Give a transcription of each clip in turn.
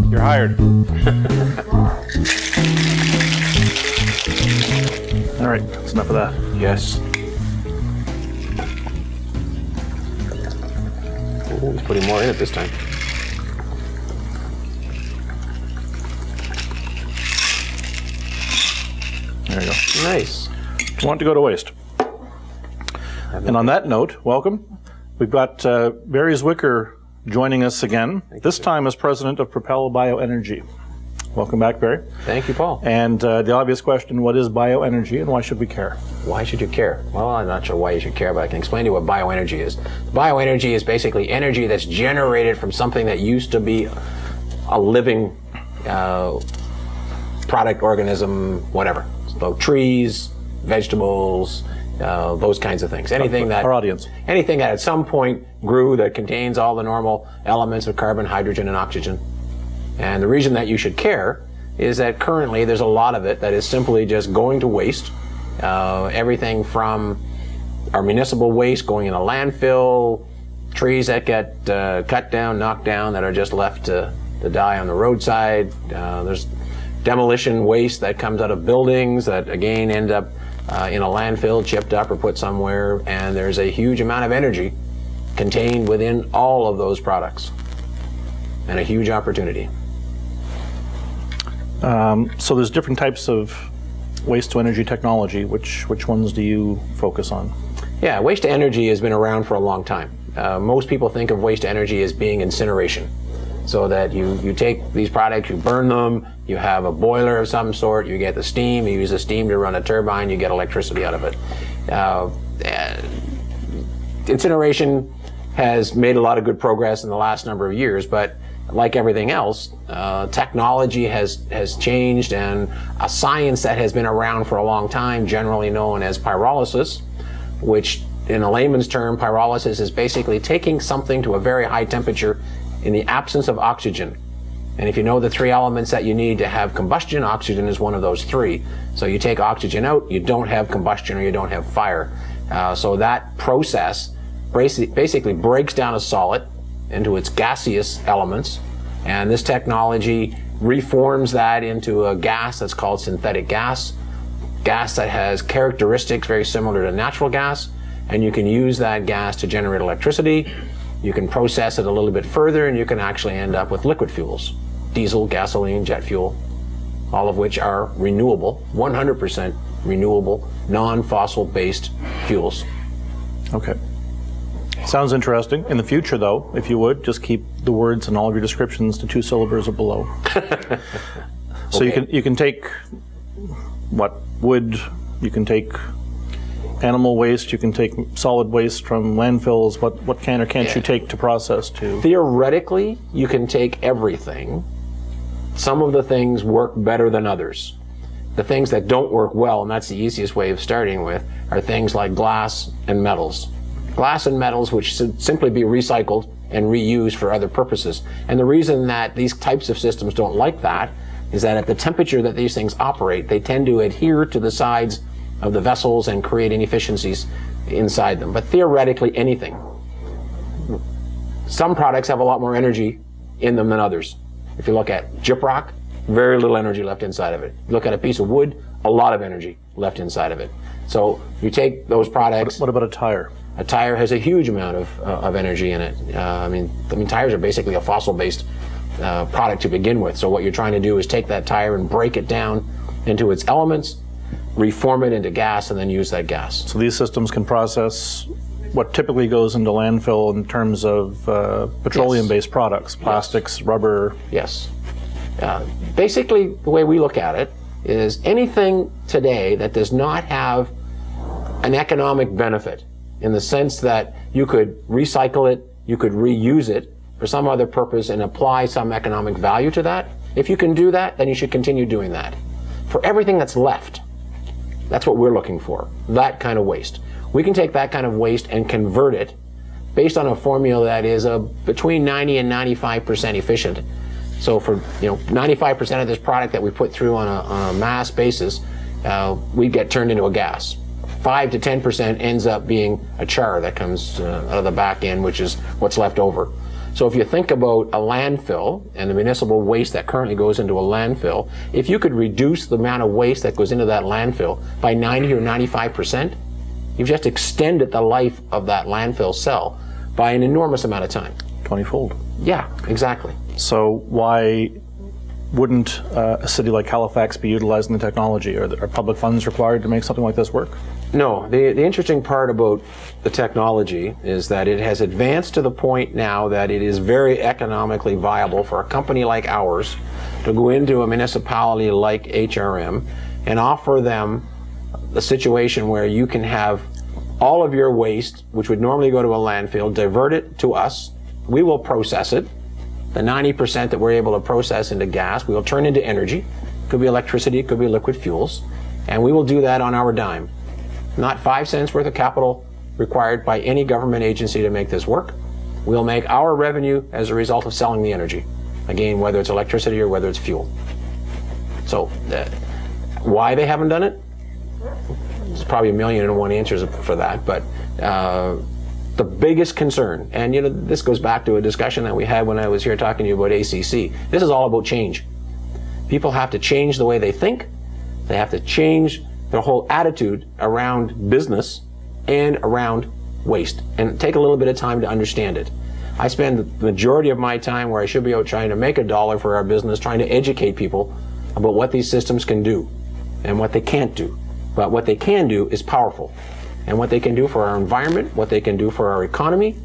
You're hired. All right, that's enough of that. Yes. Ooh, he's putting more in it this time. There you go. Nice. Don't want to go to waste. And on that note, welcome. We've got Barry Zwicker joining us again, this time as president of Propel Bioenergy. Welcome back, Barry. Thank you, Paul. And the obvious question, what is bioenergy and why should we care? Why should you care? Well, I'm not sure why you should care, but I can explain to you what bioenergy is. Bioenergy is basically energy that's generated from something that used to be a living product, organism, whatever. So trees, vegetables, those kinds of things. Anything that our audience. Anything that at some point grew that contains all the normal elements of carbon, hydrogen, and oxygen. And the reason that you should care is that currently there's a lot of it that is simply just going to waste. Everything from our municipal waste going in a landfill, trees that get cut down, knocked down, that are just left to die on the roadside. There's demolition waste that comes out of buildings that again end up in a landfill, chipped up or put somewhere, and there's a huge amount of energy contained within all of those products and a huge opportunity. So there's different types of waste to energy technology. Which ones do you focus on? Yeah, waste to energy has been around for a long time. Most people think of waste to energy as being incineration. So that you take these products, you burn them, you have a boiler of some sort, you get the steam, you use the steam to run a turbine, you get electricity out of it. Incineration has made a lot of good progress in the last number of years, but like everything else, technology has changed, and a science that has been around for a long time, generally known as pyrolysis, which in a layman's term, pyrolysis is basically taking something to a very high temperature in the absence of oxygen. And if you know the three elements that you need to have combustion, oxygen is one of those three. So you take oxygen out, you don't have combustion or you don't have fire. So that process basically breaks down a solid into its gaseous elements, and this technology reforms that into a gas that's called synthetic gas that has characteristics very similar to natural gas, and you can use that gas to generate electricity. You can process it a little bit further and you can actually end up with liquid fuels, diesel, gasoline, jet fuel, all of which are renewable, 100% renewable, non-fossil based fuels. Okay. Sounds interesting. In the future, though, if you would, just keep the words in all of your descriptions to 2 syllables or below. So okay. you can take what wood, you can take animal waste, you can take solid waste from landfills. What can or can't you take to process to? Theoretically, you can take everything. Some of the things work better than others. The things that don't work well, and that's the easiest way of starting with, are things like glass and metals. Glass and metals which should simply be recycled and reused for other purposes. And the reason that these types of systems don't like that is that at the temperature that these things operate, they tend to adhere to the sides of the vessels and create inefficiencies inside them. But theoretically, anything. Some products have a lot more energy in them than others. If you look at gyprock, very little energy left inside of it. You look at a piece of wood, a lot of energy left inside of it. So you take those products. What about a tire? A tire has a huge amount of energy in it. I mean, tires are basically a fossil-based product to begin with. So what you're trying to do is take that tire and break it down into its elements, reform it into gas, and then use that gas. So these systems can process what typically goes into landfill in terms of petroleum-based products, plastics, rubber. Yes. Basically, the way we look at it is anything today that does not have an economic benefit, in the sense that you could recycle it, you could reuse it for some other purpose and apply some economic value to that. If you can do that, then you should continue doing that. For everything that's left, that's what we're looking for, that kind of waste. We can take that kind of waste and convert it based on a formula that is between 90 and 95% efficient. So for 95% of this product that we put through on a mass basis we get turned into a gas. 5 to 10% ends up being a char that comes out of the back end, which is what's left over. So if you think about a landfill and the municipal waste that currently goes into a landfill, if you could reduce the amount of waste that goes into that landfill by 90 or 95%, you've just extended the life of that landfill cell by an enormous amount of time. 20-fold. Yeah, exactly. So why wouldn't a city like Halifax be utilizing the technology? Are public funds required to make something like this work? No. The interesting part about the technology is that it has advanced to the point now that it is very economically viable for a company like ours to go into a municipality like HRM and offer them a situation where you can have all of your waste, which would normally go to a landfill, divert it to us. We will process it. The 90% that we're able to process into gas, we will turn into energy. It could be electricity, it could be liquid fuels, and we will do that on our dime. Not 5 cents worth of capital required by any government agency to make this work. We'll make our revenue as a result of selling the energy. Again, whether it's electricity or whether it's fuel. So, why they haven't done it? There's probably 1,000,001 answers for that, but the biggest concern, and you know, this goes back to a discussion that we had when I was here talking to you about ACC. This is all about change. People have to change the way they think. They have to change their whole attitude around business and around waste, and take a little bit of time to understand it. I spend the majority of my time where I should be out trying to make a dollar for our business, trying to educate people about what these systems can do and what they can't do. But what they can do is powerful. And what they can do for our environment, what they can do for our economy,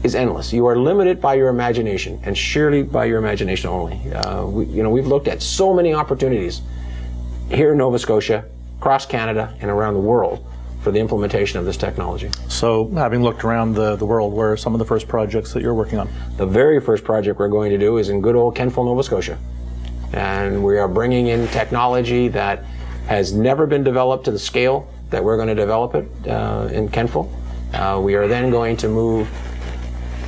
is endless. You are limited by your imagination, and surely by your imagination only. We've looked at so many opportunities here in Nova Scotia, across Canada, and around the world for the implementation of this technology. So, having looked around the world, where are some of the first projects that you're working on? The very first project we're going to do is in good old Kentville, Nova Scotia. And we are bringing in technology that has never been developed to the scale that we're going to develop it in Kentville. We are then going to move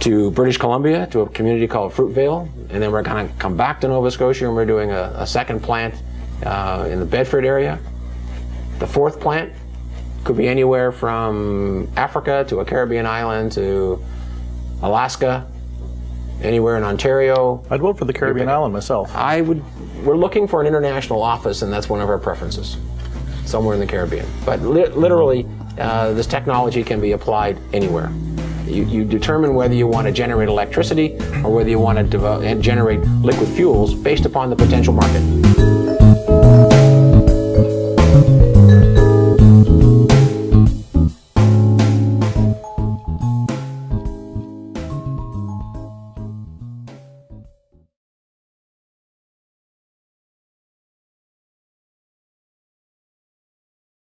to British Columbia to a community called Fruitvale, and then we're going to come back to Nova Scotia, and we're doing a second plant in the Bedford area. The fourth plant could be anywhere from Africa to a Caribbean island to Alaska, anywhere in Ontario. I'd vote for the Caribbean island myself. We're looking for an international office, and that's one of our preferences, somewhere in the Caribbean. But literally, this technology can be applied anywhere. You determine whether you want to generate electricity or whether you want to generate liquid fuels based upon the potential market.